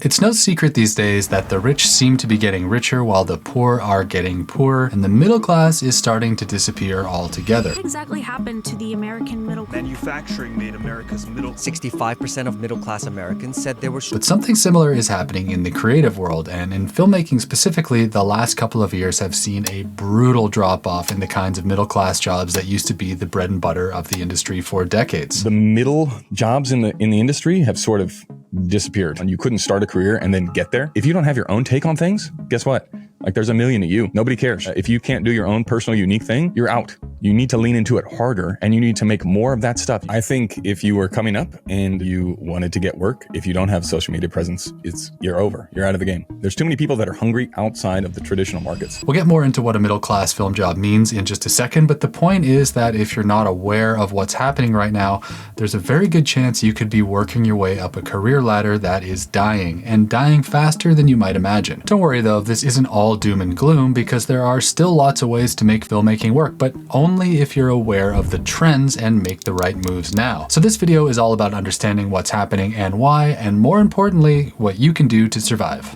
It's no secret these days that the rich seem to be getting richer while the poor are getting poorer, and the middle class is starting to disappear altogether. What exactly happened to the American middle class? Manufacturing made America's middle. 65% of middle-class Americans said they were. But something similar is happening in the creative world, and in filmmaking specifically, the last couple of years have seen a brutal drop-off in the kinds of middle-class jobs that used to be the bread and butter of the industry for decades. The middle jobs in the industry have sort of disappeared, and you couldn't start a career and then get there. If you don't have your own take on things, guess what? Like, there's a million of you. Nobody cares. If you can't do your own personal unique thing, you're out. You need to lean into it harder, and you need to make more of that stuff. I think if you were coming up and you wanted to get work, if you don't have social media presence, you're over. You're out of the game. There's too many people that are hungry outside of the traditional markets. We'll get more into what a middle-class film job means in just a second, but the point is that if you're not aware of what's happening right now, there's a very good chance you could be working your way up a career ladder that is dying, and dying faster than you might imagine. Don't worry though, this isn't all doom and gloom, because there are still lots of ways to make filmmaking work, but only if you're aware of the trends and make the right moves now. So this video is all about understanding what's happening and why, and more importantly, what you can do to survive.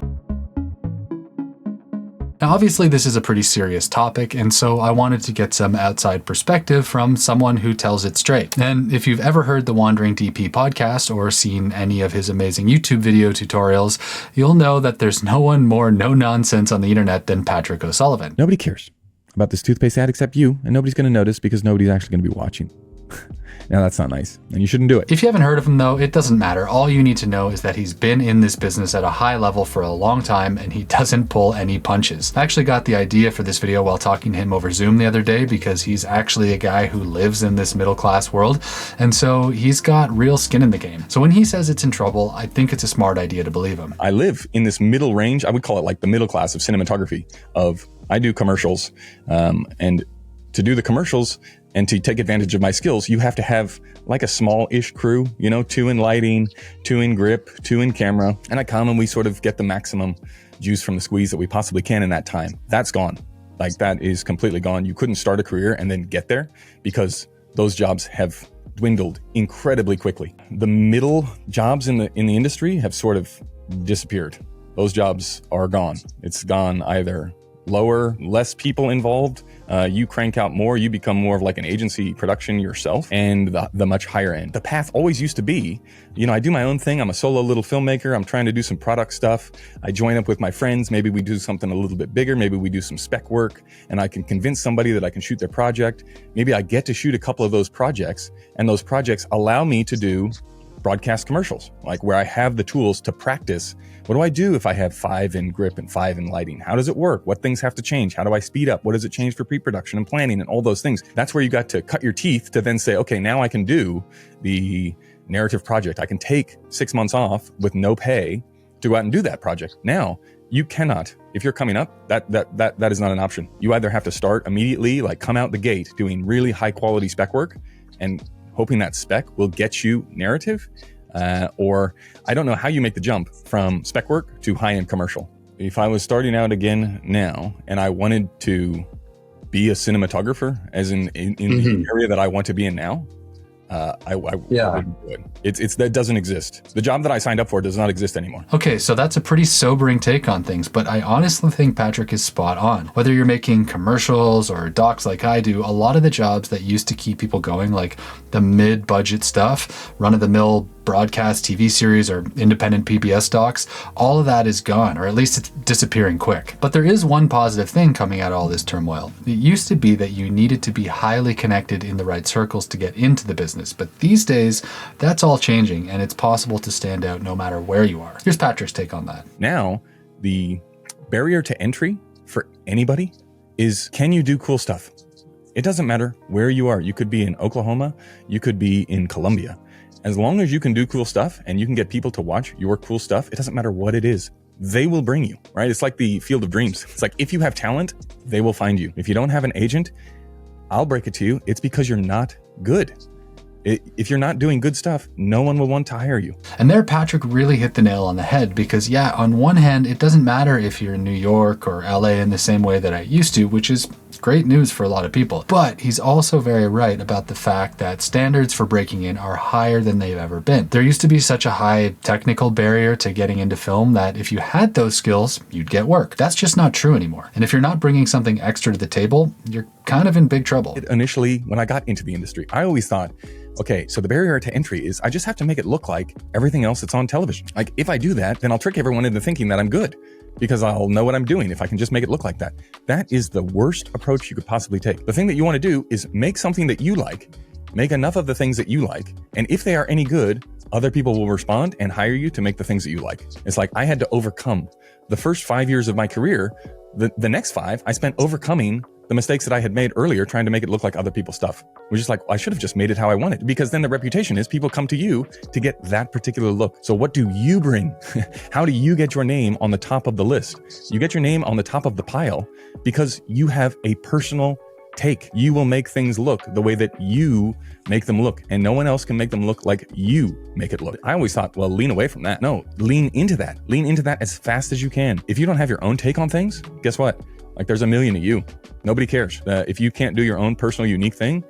Now, obviously, this is a pretty serious topic, and so I wanted to get some outside perspective from someone who tells it straight. And if you've ever heard the Wandering DP podcast or seen any of his amazing YouTube video tutorials, you'll know that there's no one more no-nonsense on the internet than Patrick O'Sullivan. Nobody cares about this toothpaste ad except you, and nobody's going to notice because nobody's actually going to be watching. Now, that's not nice, and you shouldn't do it. If you haven't heard of him though, it doesn't matter. All you need to know is that he's been in this business at a high level for a long time, and he doesn't pull any punches. I actually got the idea for this video while talking to him over Zoom the other day, because he's actually a guy who lives in this middle class world, and so he's got real skin in the game. So when he says it's in trouble, I think it's a smart idea to believe him. I live in this middle range. I would call it like the middle class of cinematography. I do commercials, and to do the commercials and to take advantage of my skills, you have to have like a small-ish crew, 2 in lighting, 2 in grip, 2 in camera. And I come and we sort of get the maximum juice from the squeeze that we possibly can in that time. That's gone. Like, that is completely gone. You couldn't start a career and then get there because those jobs have dwindled incredibly quickly. The middle jobs in the industry have sort of disappeared. Those jobs are gone. It's gone either lower, less people involved. You crank out more, you become more of like an agency production yourself, and the much higher end. The path always used to be, I do my own thing. I'm a solo little filmmaker. I'm trying to do some product stuff. I join up with my friends. Maybe we do something a little bit bigger. Maybe we do some spec work, and I can convince somebody that I can shoot their project. Maybe I get to shoot a couple of those projects, and those projects allow me to do broadcast commercials, like where I have the tools to practice. What do I do if I have 5 in grip and 5 in lighting? How does it work? What things have to change? How do I speed up? What does it change for pre-production and planning and all those things? That's where you got to cut your teeth to then say, okay, now I can do the narrative project. I can take 6 months off with no pay to go out and do that project. Now, you cannot, if you're coming up, that is not an option. You either have to start immediately, like come out the gate doing really high quality spec work and hoping that spec will get you narrative, or I don't know how you make the jump from spec work to high-end commercial. If I was starting out again now and I wanted to be a cinematographer, as in the area that I want to be in now, I wouldn't do it. That doesn't exist. The job that I signed up for does not exist anymore. Okay, so that's a pretty sobering take on things, but I honestly think Patrick is spot on. Whether you're making commercials or docs like I do, a lot of the jobs that used to keep people going, like the mid-budget stuff, run-of-the-mill broadcast TV series or independent PBS docs, all of that is gone, or at least it's disappearing quick. But there is one positive thing coming out of all this turmoil. It used to be that you needed to be highly connected in the right circles to get into the business, but these days, that's all changing, and it's possible to stand out no matter where you are. Here's Patrick's take on that. Now, the barrier to entry for anybody is, can you do cool stuff? It doesn't matter where you are. You could be in Oklahoma, you could be in Colombia. As long as you can do cool stuff and you can get people to watch your cool stuff, it doesn't matter what it is. They will bring you, right? It's like the field of dreams. It's like, if you have talent, they will find you. If you don't have an agent, I'll break it to you, it's because you're not good. If you're not doing good stuff, no one will want to hire you. And there, Patrick really hit the nail on the head, because on one hand, it doesn't matter if you're in New York or LA in the same way that I used to, which is great news for a lot of people. But he's also very right about the fact that standards for breaking in are higher than they've ever been. There used to be such a high technical barrier to getting into film that if you had those skills, you'd get work. That's just not true anymore. And if you're not bringing something extra to the table, you're kind of in big trouble. Initially, when I got into the industry, I always thought, okay, so the barrier to entry is I just have to make it look like everything else that's on television. Like if I do that, then I'll trick everyone into thinking that I'm good, because I'll know what I'm doing if I can just make it look like that. That is the worst approach you could possibly take. The thing that you want to do is make something that you like, make enough of the things that you like, and if they are any good, other people will respond and hire you to make the things that you like. It's like I had to overcome the first 5 years of my career. The next 5, I spent overcoming the mistakes that I had made earlier trying to make it look like other people's stuff. It was just like, I should have just made it how I wanted, because then the reputation is people come to you to get that particular look. So what do you bring? How do you get your name on the top of the list? You get your name on the top of the pile because you have a personal take. You will make things look the way that you make them look, and no one else can make them look like you make it look. I always thought, well, lean away from that. No, lean into that. Lean into that as fast as you can. If you don't have your own take on things, guess what? Like there's a million of you. Nobody cares. If you can't do your own personal unique thing,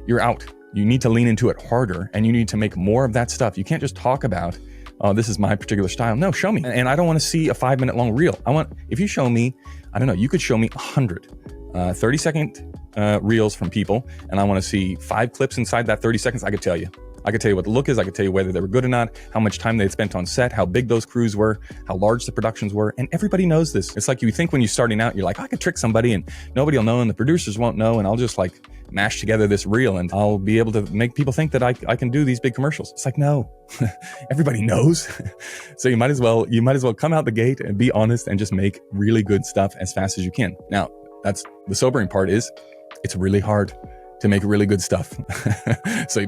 you're out. You need to lean into it harder, and you need to make more of that stuff. You can't just talk about, oh, this is my particular style. No, show me. And I don't want to see a 5-minute long reel. If you show me, I don't know, you could show me 100 30-second reels from people, and I want to see 5 clips inside that 30 seconds. I could tell you. I could tell you what the look is. I could tell you whether they were good or not, how much time they had spent on set, how big those crews were, how large the productions were. And everybody knows this. It's like you think when you're starting out, you're like, I could trick somebody and nobody will know and the producers won't know. And I'll just like mash together this reel and I'll be able to make people think that I can do these big commercials. It's like, no, everybody knows. So you might as well come out the gate and be honest and just make really good stuff as fast as you can. Now, that's the sobering part is it's really hard to make really good stuff.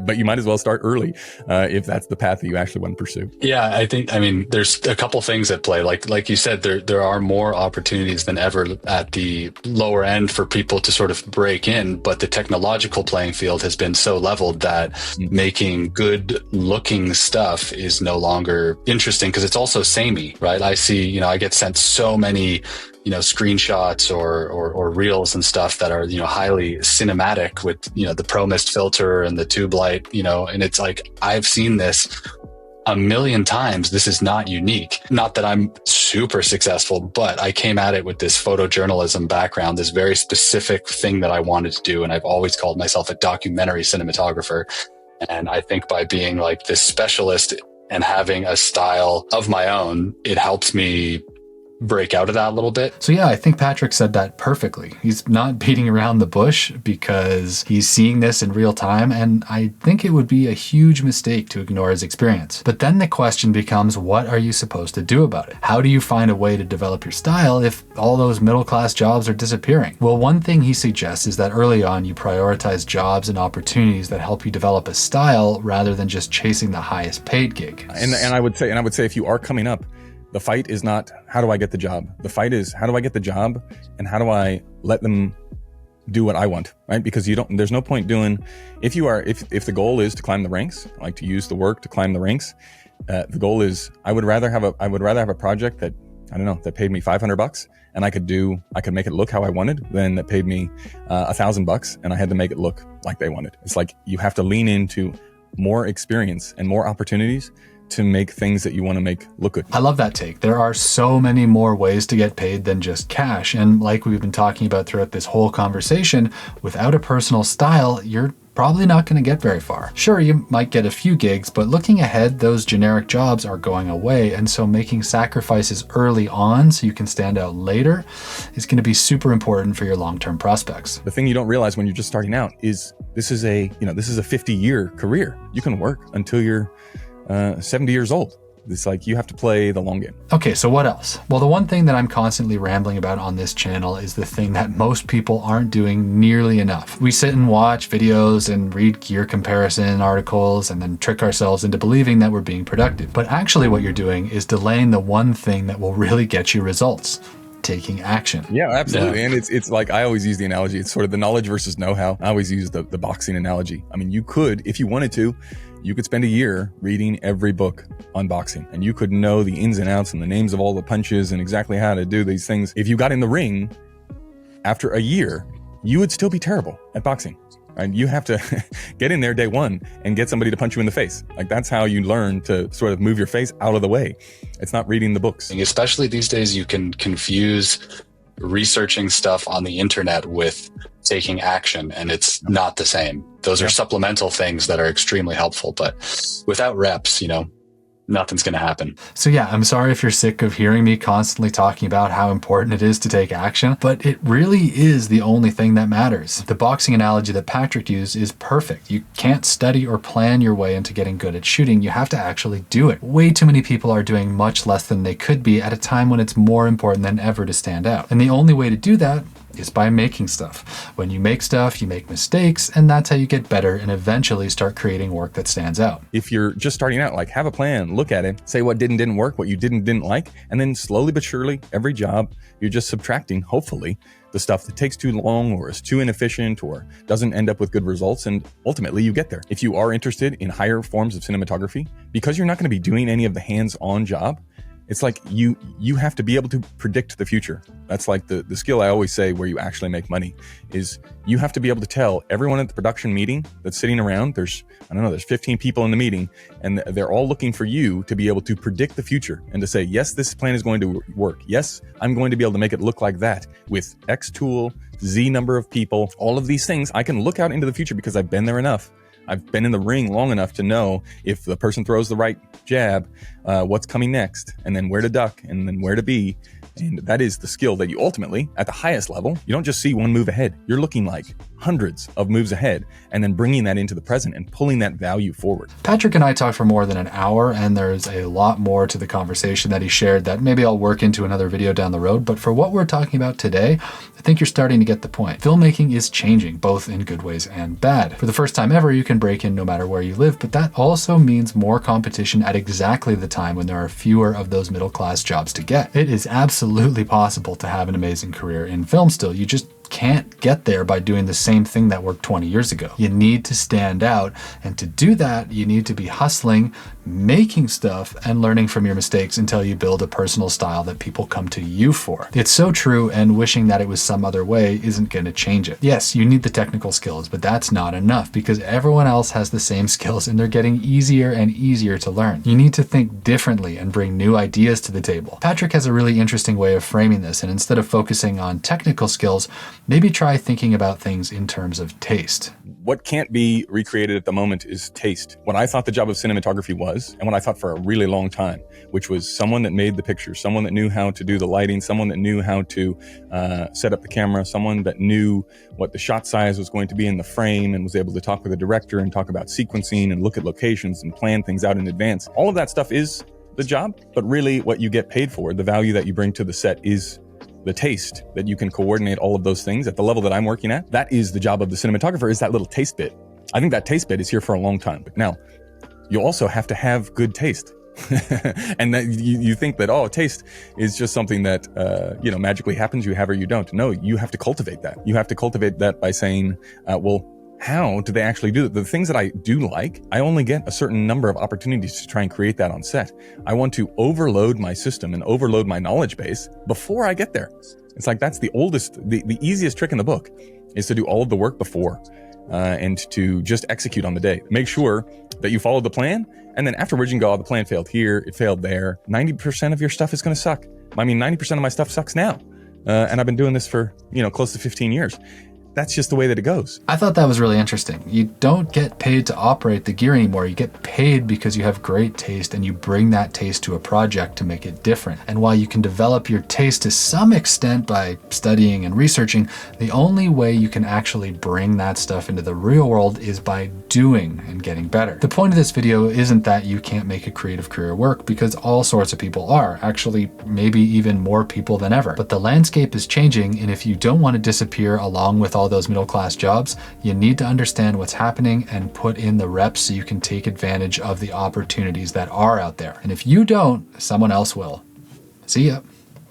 But you might as well start early if that's the path that you actually want to pursue. Yeah, there's a couple things at play. Like you said, there are more opportunities than ever at the lower end for people to sort of break in, but the technological playing field has been so leveled that making good looking stuff is no longer interesting because it's also samey, right? I get sent so many screenshots or reels and stuff that are, highly cinematic with, the Pro Mist filter and the tube light, and it's like, I've seen this a million times. This is not unique. Not that I'm super successful, but I came at it with this photojournalism background, this very specific thing that I wanted to do. And I've always called myself a documentary cinematographer. And I think by being like this specialist and having a style of my own, it helps me break out of that a little bit. So yeah, I think Patrick said that perfectly. He's not beating around the bush because he's seeing this in real time, and I think it would be a huge mistake to ignore his experience. But then the question becomes, what are you supposed to do about it? How do you find a way to develop your style if all those middle-class jobs are disappearing? Well, one thing he suggests is that early on you prioritize jobs and opportunities that help you develop a style rather than just chasing the highest paid gig. And I would say if you are coming up, the fight is not, how do I get the job? The fight is, how do I get the job and how do I let them do what I want, right? Because there's no point doing, if the goal is to climb the ranks, like to use the work to climb the ranks, the goal is, I would rather have a project that, I don't know, that paid me $500 and I could make it look how I wanted than that paid me $1,000 and I had to make it look like they wanted. It's like, you have to lean into more experience and more opportunities to make things that you want to make look good. I love that take. There are so many more ways to get paid than just cash. And like we've been talking about throughout this whole conversation, without a personal style, you're probably not going to get very far. Sure, you might get a few gigs, but looking ahead, those generic jobs are going away. And so making sacrifices early on so you can stand out later is going to be super important for your long-term prospects. The thing you don't realize when you're just starting out is this is a 50-year career. You can work until you're 70 years old. It's like you have to play the long game. Okay, so what else? Well, the one thing that I'm constantly rambling about on this channel is the thing that most people aren't doing nearly enough. We sit and watch videos and read gear comparison articles and then trick ourselves into believing that we're being productive. But actually what you're doing is delaying the one thing that will really get you results. Taking action. Yeah, absolutely. Yeah. And it's like, I always use the analogy. It's sort of the knowledge versus know-how. I always use the boxing analogy. I mean, you could, if you wanted to, you could spend a year reading every book on boxing and you could know the ins and outs and the names of all the punches and exactly how to do these things. If you got in the ring after a year, you would still be terrible at boxing. Right? You have to get in there day one and get somebody to punch you in the face. Like, that's how you learn to sort of move your face out of the way. It's not reading the books. Especially these days, you can confuse researching stuff on the internet with taking action, and it's not the same. Those are supplemental things that are extremely helpful, but without reps, nothing's going to happen. So yeah, I'm sorry if you're sick of hearing me constantly talking about how important it is to take action, but it really is the only thing that matters. The boxing analogy that Patrick used is perfect. You can't study or plan your way into getting good at shooting. You have to actually do it. Way too many people are doing much less than they could be at a time when it's more important than ever to stand out. And the only way to do that is by making stuff. When you make stuff, you make mistakes, and that's how you get better and eventually start creating work that stands out. If you're just starting out, like, have a plan, look at it, say what didn't work, what you didn't like, and then slowly but surely, every job, you're just subtracting, hopefully, the stuff that takes too long or is too inefficient or doesn't end up with good results, and ultimately you get there. If you are interested in higher forms of cinematography, because you're not going to be doing any of the hands-on job, it's like you have to be able to predict the future. That's like the skill I always say where you actually make money is you have to be able to tell everyone at the production meeting that's sitting around, there's 15 people in the meeting, and they're all looking for you to be able to predict the future and to say, yes, this plan is going to work. Yes, I'm going to be able to make it look like that with X tool, Z number of people, all of these things. I can look out into the future because I've been there enough. I've been in the ring long enough to know if the person throws the right jab, what's coming next, and then where to duck, and then where to be. And that is the skill that you ultimately, at the highest level, you don't just see one move ahead. You're looking like hundreds of moves ahead and then bringing that into the present and pulling that value forward. Patrick and I talked for more than an hour, and there's a lot more to the conversation that he shared that maybe I'll work into another video down the road. But for what we're talking about today, I think you're starting to get the point. Filmmaking is changing, both in good ways and bad. For the first time ever, you can break in no matter where you live, but that also means more competition at exactly the time when there are fewer of those middle-class jobs to get. It is absolutely possible to have an amazing career in film still. You just can't get there by doing the same thing that worked 20 years ago. You need to stand out, and to do that, you need to be hustling, making stuff, and learning from your mistakes until you build a personal style that people come to you for. It's so true, and wishing that it was some other way isn't going to change it. Yes, you need the technical skills, but that's not enough because everyone else has the same skills and they're getting easier and easier to learn. You need to think differently and bring new ideas to the table. Patrick has a really interesting way of framing this, and instead of focusing on technical skills, maybe try thinking about things in terms of taste. What can't be recreated at the moment is taste. What I thought the job of cinematography was, and what I thought for a really long time, which was someone that made the pictures, someone that knew how to do the lighting, someone that knew how to set up the camera, someone that knew what the shot size was going to be in the frame and was able to talk with the director and talk about sequencing and look at locations and plan things out in advance. All of that stuff is the job, but really what you get paid for, the value that you bring to the set is the taste that you can coordinate all of those things at the level that I'm working at. That is the job of the cinematographer, is that little taste bit. I think that taste bit is here for a long time. But now, you also have to have good taste. And that you think that, taste is just something that, magically happens, you have or you don't. No, you have to cultivate that. You have to cultivate that by saying, how do they actually do it? The things that I do like, I only get a certain number of opportunities to try and create that on set. I want to overload my system and overload my knowledge base before I get there. It's like that's the easiest trick in the book is to do all of the work before and to just execute on the day. Make sure that you follow the plan, and then afterwards you can go, the plan failed here, it failed there. 90% of your stuff is going to suck. 90% of my stuff sucks now. And I've been doing this for, close to 15 years. That's just the way that it goes. I thought that was really interesting. You don't get paid to operate the gear anymore. You get paid because you have great taste and you bring that taste to a project to make it different. And while you can develop your taste to some extent by studying and researching, the only way you can actually bring that stuff into the real world is by doing and getting better. The point of this video isn't that you can't make a creative career work, because all sorts of people are. Actually, maybe even more people than ever. But the landscape is changing, and if you don't want to disappear along with all those middle-class jobs, you need to understand what's happening and put in the reps so you can take advantage of the opportunities that are out there. And if you don't, someone else will. See ya.